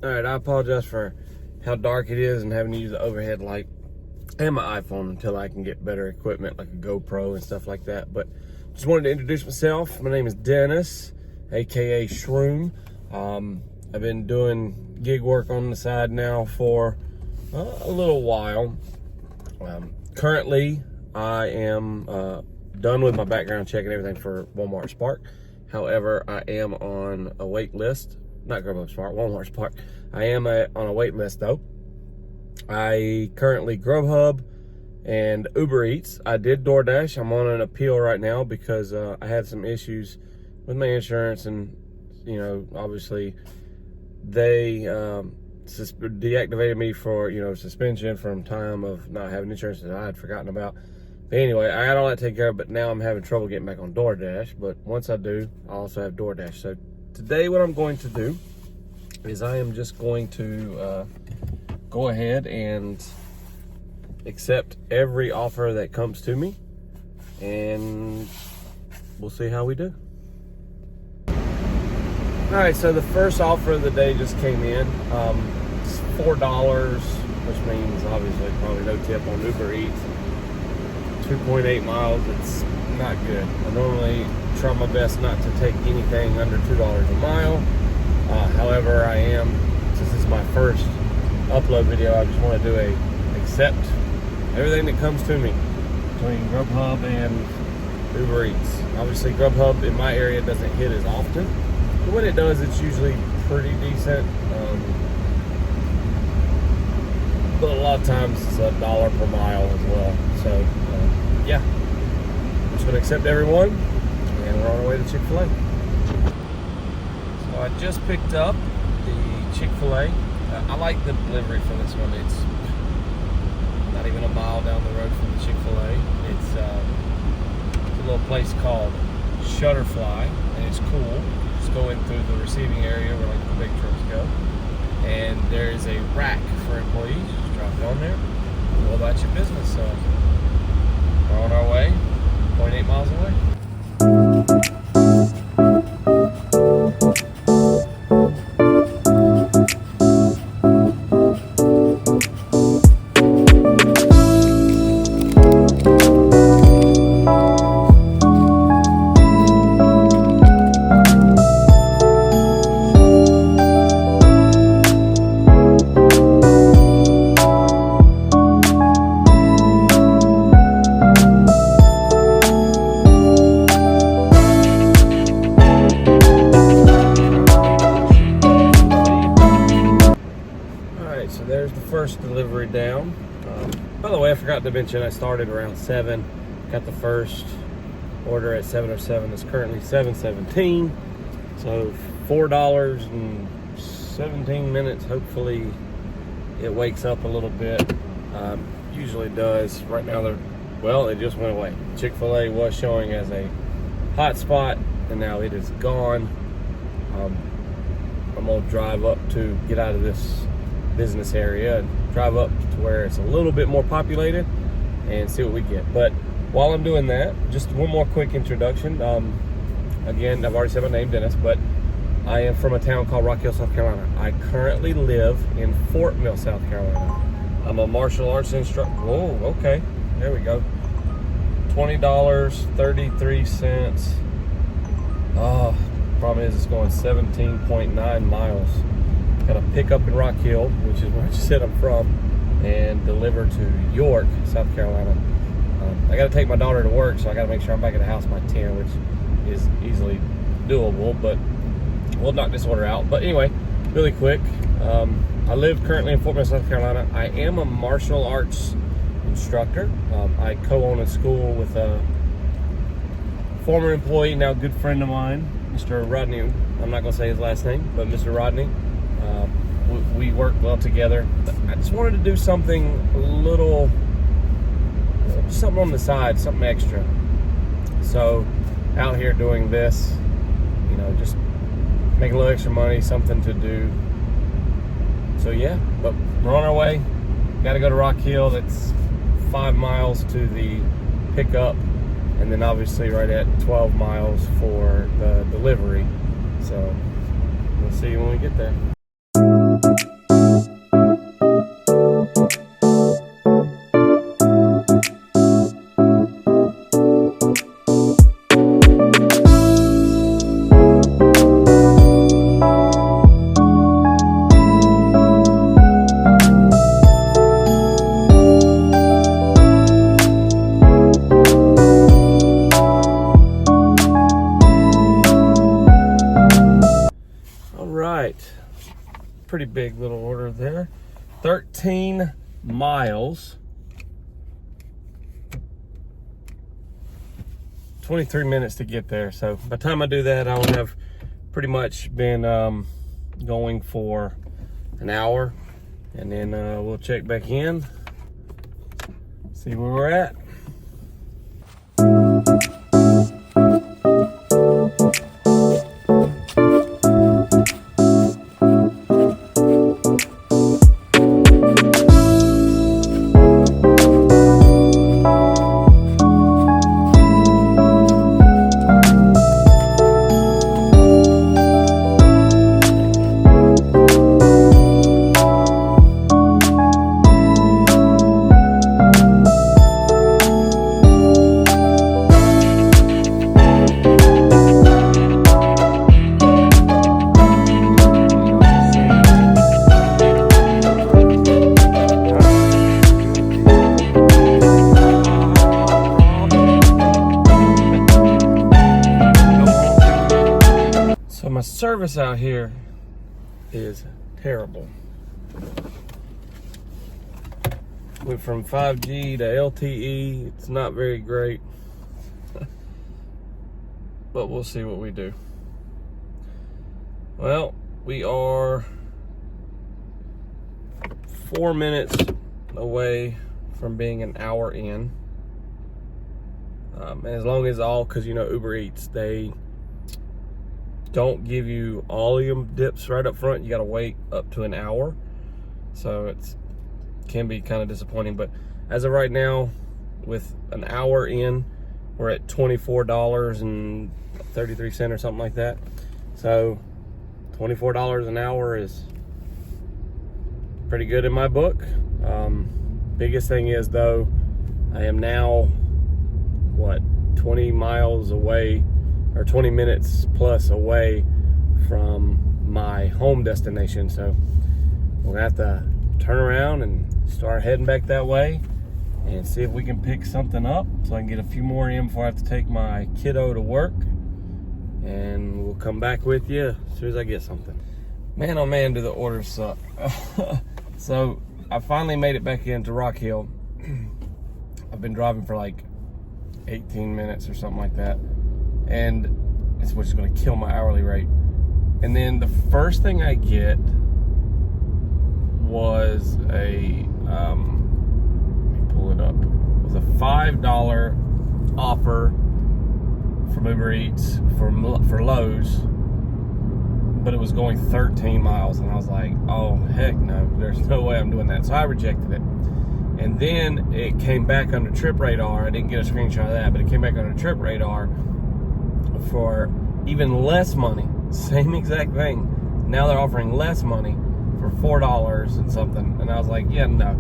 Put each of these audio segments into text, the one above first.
All right, I apologize for how dark it is and having to use the overhead light and my iPhone until I can get better equipment like a GoPro and stuff like that. But just wanted to introduce myself. My name is Dennis, aka Shroom. I've been doing gig work on the side now for a little while. Currently, I am done with my background check and everything for Walmart Spark. However, I am on a wait list. Not Grubhub Spark, Walmart Spark. I am on a wait list though. I currently Grubhub and Uber Eats. I did DoorDash. I'm on an appeal right now because I had some issues with my insurance, and you know, obviously they deactivated me for, you know, suspension from time of not having insurance that I had forgotten about. But anyway, I got all that taken care of, but now I'm having trouble getting back on DoorDash. But once I do, I also have DoorDash. So today what I'm going to do is I am just going to go ahead and accept every offer that comes to me, and we'll see how we do. All right, so the first offer of the day just came in. It's $4, which means obviously probably no tip on Uber Eats. 2.8 miles, it's not good. I normally try my best not to take anything under $2 a mile. However, I am, since this is my first upload video, I just want to do accept everything that comes to me between Grubhub and Uber Eats. Obviously, Grubhub in my area doesn't hit as often, but when it does, it's usually pretty decent. But a lot of times it's $1 per mile as well. So yeah, I'm just gonna accept everyone, and we're on our way to Chick-fil-A. So I just picked up the Chick-fil-A. I like the delivery for this one. It's not even a mile down the road from the Chick-fil-A. It's a little place called Shutterfly, and it's cool. Just go in through the receiving area where like the big trucks go, and there's a rack for employees. Just drop it on there, go about your business. So we're on our way, 0.8 miles away. So there's the first delivery down. By the way, I forgot to mention I started around 7. Got the first order at 7:07. It's currently 7:17. So $4 and 17 minutes. Hopefully it wakes up a little bit. Usually does. Right now it just went away. Chick-fil-A was showing as a hot spot, and now it is gone. I'm gonna drive up to get out of this business area and drive up to where it's a little bit more populated and see what we get. But while I'm doing that, just one more quick introduction. Again, I've already said my name, Dennis, but I am from a town called Rock Hill, South Carolina. I currently live in Fort Mill, South Carolina. I'm a martial arts instructor. Whoa, okay, there we go. $20.33. Oh, problem is it's going 17.9 miles. Got to pick up in Rock Hill, which is where I just said I'm from, and deliver to York, South Carolina. I got to take my daughter to work, so I got to make sure I'm back at the house by 10, which is easily doable, but we'll knock this order out. But anyway, really quick, I live currently in Fort Mill, South Carolina. I am a martial arts instructor. I co-own a school with a former employee, now good friend of mine, Mr. Rodney. I'm not going to say his last name, but Mr. Rodney. We work well together. I just wanted to do something a little, something on the side, something extra. So out here doing this, you know, just making a little extra money, something to do. So yeah, but we're on our way. Got to go to Rock Hill. That's 5 miles to the pickup, and then obviously right at 12 miles for the delivery. So we'll see you when we get there. pretty big little order there. 13 miles. 23 minutes to get there. So by the time I do that, I will have pretty much been going for an hour. And then we'll check back in, see where we're at. My service out here is terrible. Went from 5G to LTE. It's not very great, but we'll see what we do. Well, we are 4 minutes away from being an hour in. And as long as because you know Uber Eats, they don't give you all of them dips right up front. You got to wait up to an hour, so it can be kind of disappointing. But as of right now, with an hour in, we're at $24.33 or something like that. So $24 an hour is pretty good in my book. Biggest thing is though, I am now 20 miles away, or 20 minutes plus away from my home destination. So we're gonna have to turn around and start heading back that way and see if we can pick something up so I can get a few more in before I have to take my kiddo to work. And we'll come back with you as soon as I get something. Man, oh man, do the orders suck. So I finally made it back into Rock Hill. I've been driving for like 18 minutes or something like that, and it's what's going to kill my hourly rate. And then the first thing I get was a let me pull it up. It was a $5 offer from Uber Eats for Lowe's, but it was going 13 miles, and I was like, oh heck no, there's no way I'm doing that. So I rejected it. And then it came back under Trip Radar. I didn't get a screenshot of that, but it came back under Trip Radar for even less money. Same exact thing. Now they're offering less money for $4 and something. And I was like, yeah, no.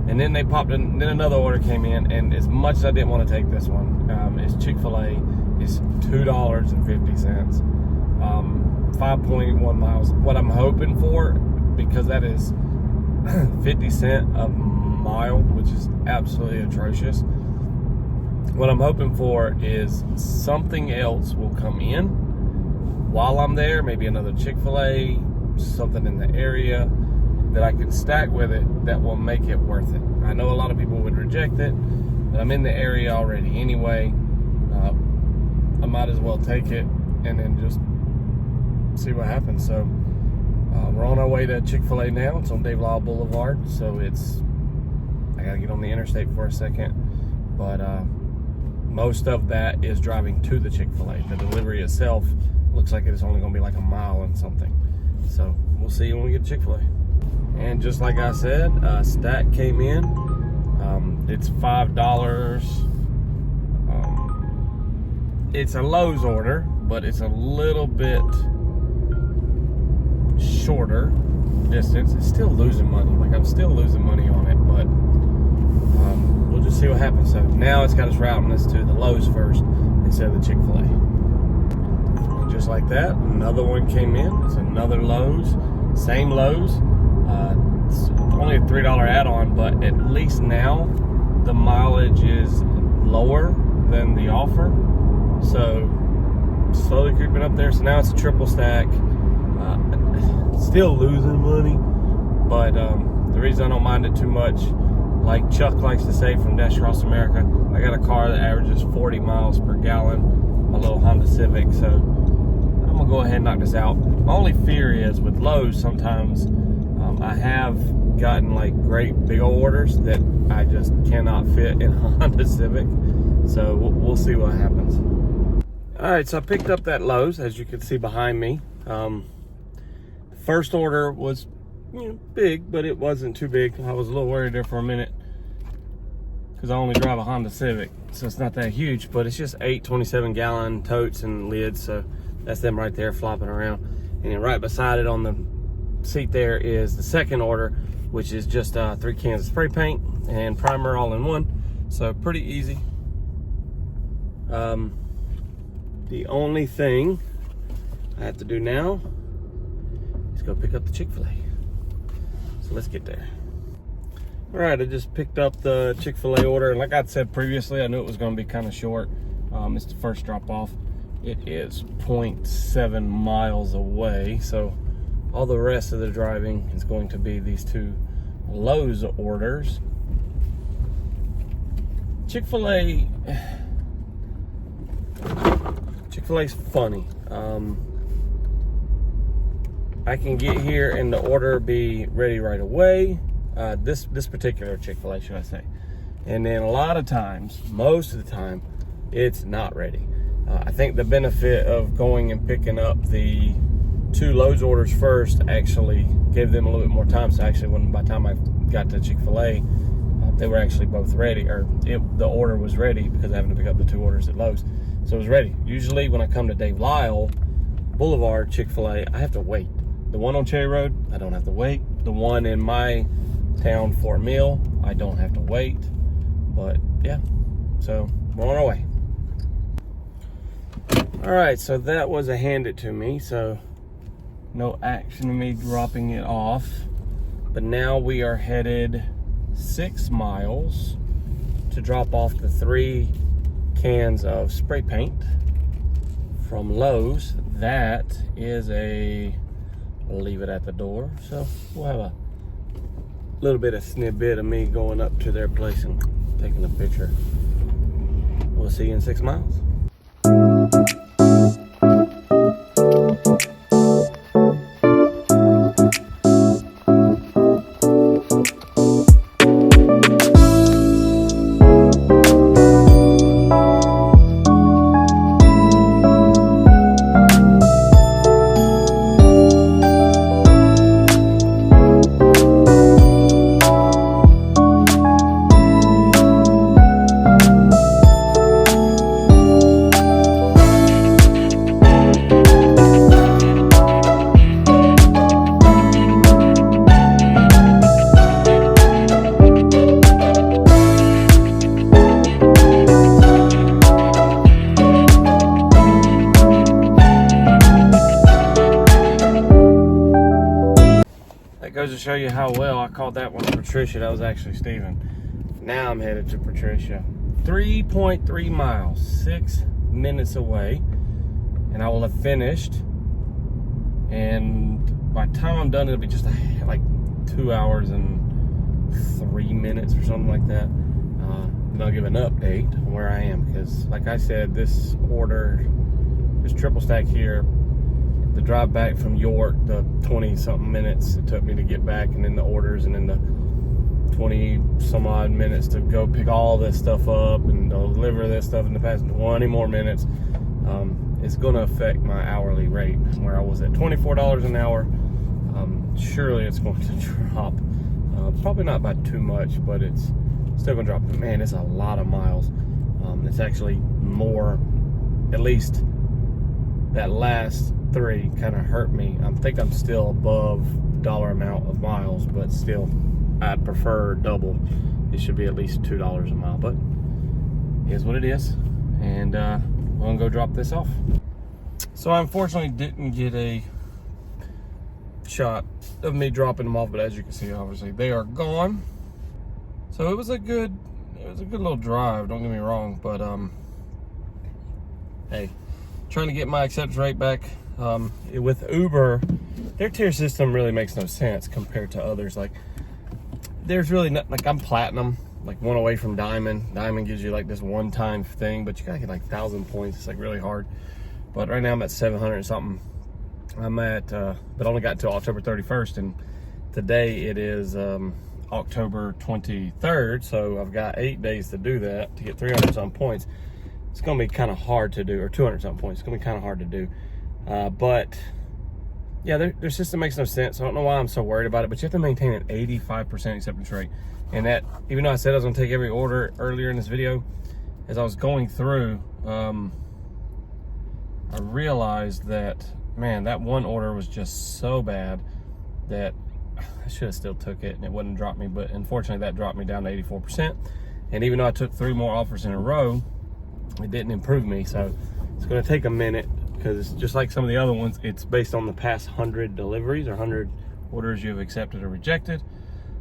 And then they popped in, then another order came in, and as much as I didn't want to take this one, it's Chick-fil-A, it's $2.50. 5.1 miles. What I'm hoping for, because that is 50 cents a mile, which is absolutely atrocious. What I'm hoping for is something else will come in while I'm there, maybe another Chick-fil-A, something in the area that I can stack with it that will make it worth it. I know a lot of people would reject it, but I'm in the area already anyway. I might as well take it and then just see what happens. So we're on our way to Chick-fil-A now. It's on Dave Lyle Boulevard, so I gotta get on the interstate for a second, but most of that is driving to the Chick-fil-A. The delivery itself looks like it's only gonna be like a mile and something. So we'll see when we get to Chick-fil-A. And just like I said, stack came in. It's $5. It's a Lowe's order, but it's a little bit shorter distance. It's still losing money. Like, I'm still losing money on it, but we'll just see what happens. So now it's got us routing us to the Lowe's first instead of the Chick-fil-A. And just like that, another one came in. It's another Lowe's, same Lowe's. It's only a $3 add-on, but at least now the mileage is lower than the offer. So slowly creeping up there. So now it's a triple stack. still losing money, but the reason I don't mind it too much, like Chuck likes to say from Dash Across America, I got a car that averages 40 miles per gallon, my little Honda Civic, so I'm gonna go ahead and knock this out. My only fear is with Lowe's, sometimes I have gotten like great big old orders that I just cannot fit in a Honda Civic, so we'll see what happens. All right, so I picked up that Lowe's, as you can see behind me. First order was, you know, big, but it wasn't too big. I was a little worried there for a minute because I only drive a Honda Civic, so it's not that huge, but it's just 8 27-gallon totes and lids, so that's them right there flopping around. And then right beside it on the seat there is the second order, which is just 3 cans of spray paint and primer all in one, so pretty easy. The only thing I have to do now is go pick up the Chick-fil-A. So let's get there. All right, I just picked up the Chick-fil-A order, and like I said previously, I knew it was going to be kind of short. It's the first drop off. It is 0.7 miles away, so all the rest of the driving is going to be these 2 Lowe's orders. Chick-fil-A's funny. I can get here and the order be ready right away. This particular Chick-fil-A, should I say. And then a lot of times, most of the time, it's not ready. I think the benefit of going and picking up the 2 Lowe's orders first actually gave them a little bit more time. So actually, by the time I got to Chick-fil-A, they were actually both ready, or the order was ready because I happened to pick up the 2 orders at Lowe's. So it was ready. Usually when I come to Dave Lyle Boulevard Chick-fil-A, I have to wait. The one on Cherry Road, I don't have to wait. The one in my town, Fort Mill, I don't have to wait. But yeah, so we're on our way. All right, so that was a hand it to me, so no action of me dropping it off. But now we are headed 6 miles to drop off the 3 cans of spray paint from Lowe's. That is I'll leave it at the door, so we'll have a little bit of snippet of me going up to their place and taking a picture. We'll see you in 6 miles. Goes to show you how well I called that one Patricia. That was actually Steven. Now I'm headed to Patricia. 3.3 miles, 6 minutes away, and I will have finished. And by the time I'm done, it'll be just like 2 hours and 3 minutes or something like that. And I'll give an update on where I am, because like I said, this triple stack here, the drive back from York, the 20 something minutes it took me to get back, and then the orders, and then the 20 some odd minutes to go pick all this stuff up and deliver this stuff in the past 20 more minutes, it's going to affect my hourly rate, where I was at $24 an hour. Surely it's going to drop, probably not by too much, but it's still going to drop. Man, it's a lot of miles. It's actually more, at least that last 3 kind of hurt me. I think I'm still above the dollar amount of miles, but still I'd prefer double. It should be at least $2 a mile, but it is what it is. And we're gonna go drop this off. So I unfortunately didn't get a shot of me dropping them off, but as you can see, obviously they are gone. So it was a good little drive, don't get me wrong, but hey, trying to get my acceptance rate back. With Uber, their tier system really makes no sense compared to others. Like, there's really not, like, I'm platinum, like one away from diamond. Diamond gives you like this one-time thing, but you gotta get like 1,000 points. It's like really hard. But right now I'm at 700 and something. I'm at, but only got until October 31st, and today it is October 23rd, so I've got 8 days to do that to get 300 something points. It's gonna be kind of hard to do, or 200 something points. It's gonna be kind of hard to do. But yeah, their system makes no sense. I don't know why I'm so worried about it, but you have to maintain an 85% acceptance rate. And that, even though I said I was gonna take every order earlier in this video, as I was going through, I realized that, man, that one order was just so bad that I should have still took it and it wouldn't drop me, but unfortunately that dropped me down to 84%. And even though I took 3 more offers in a row, it didn't improve me. So it's gonna take a minute, because just like some of the other ones, it's based on the past 100 deliveries or 100 orders you've accepted or rejected.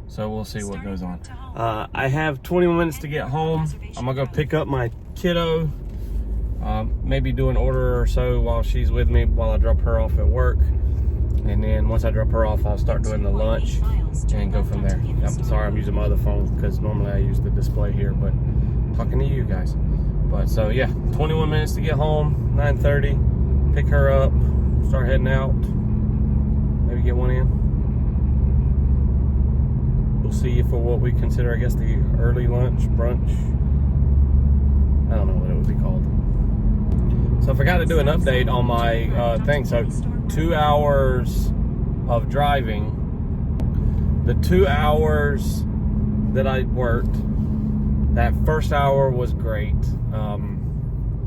So we'll see what goes on. I have 21 minutes to get home. I'm gonna go pick up my kiddo. Maybe do an order or so while she's with me, while I drop her off at work. And then once I drop her off, I'll start doing the lunch and go from there. I'm sorry I'm using my other phone, because normally I use the display here, but I'm talking to you guys. But so yeah, 21 minutes to get home, 9:30, pick her up, start heading out, maybe get one in. We'll see you for what we consider, I guess, the early lunch, brunch. I don't know what it would be called. So I forgot to do an update on my thing. So 2 hours of driving. The 2 hours that I worked, that first hour was great.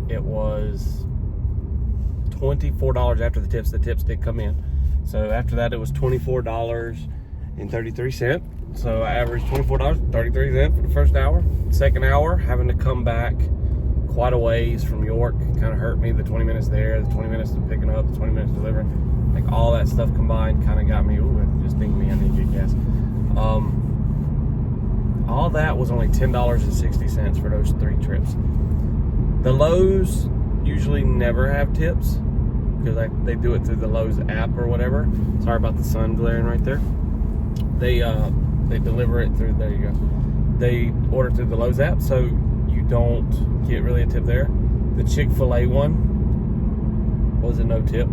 It was $24 after the tips. The tips did come in. So after that, it was $24.33. So I averaged $24.33 for the first hour. Second hour, having to come back quite a ways from York, kind of hurt me. The 20 minutes there, the 20 minutes of picking up, the 20 minutes delivering, like all that stuff combined kind of got me, ooh, it just dinged me, I need to get gas. All that was only $10.60 for those 3 trips. The Lowe's usually never have tips, because they do it through the Lowe's app or whatever. Sorry about the sun glaring right there. They deliver it through, there you go. They order through the Lowe's app, so you don't get really a tip there. The Chick-fil-A one was a no tip.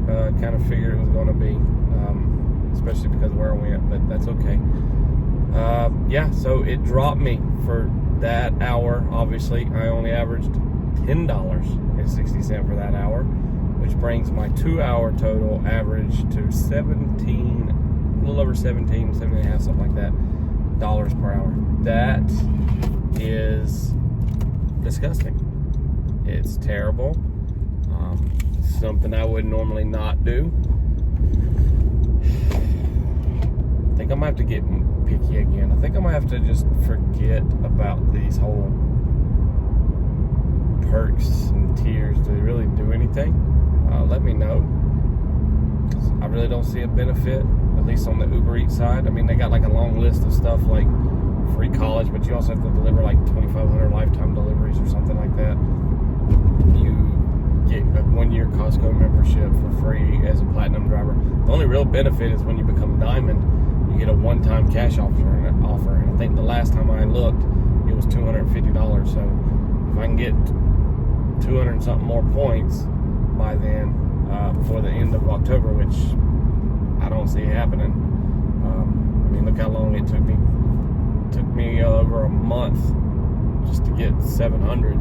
Kind of figured it was going to be, especially because of where I went, but that's okay. Yeah, so it dropped me for that hour. Obviously, I only averaged $10.60 for that hour, which brings my 2 hour total average to 17, a little over 17 and a half, something like that, dollars per hour. That is disgusting. It's terrible. Something I would normally not do. I think I'm gonna have to get picky again. I think I'm gonna have to just forget about these whole perks and tiers. Do they really do anything? Let me know. I really don't see a benefit, at least on the Uber Eats side. I mean, they got like a long list of stuff like free college, but you also have to deliver like 2,500 lifetime deliveries or something like that. You get a 1-year Costco membership for free as a platinum driver. The only real benefit is when you become diamond, you get a one-time cash offer. And I think the last time I looked, it was $250. So if I can get 200 and something more points by then, before the end of October, which I don't see happening. I mean, look how long it took me. It took me over a month just to get 700.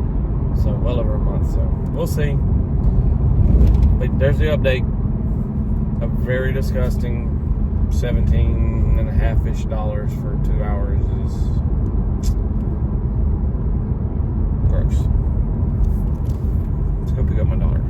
So well over a month. So we'll see. But there's the update. A very disgusting 17.5-ish dollars for 2 hours is gross. Let's go pick up my daughter.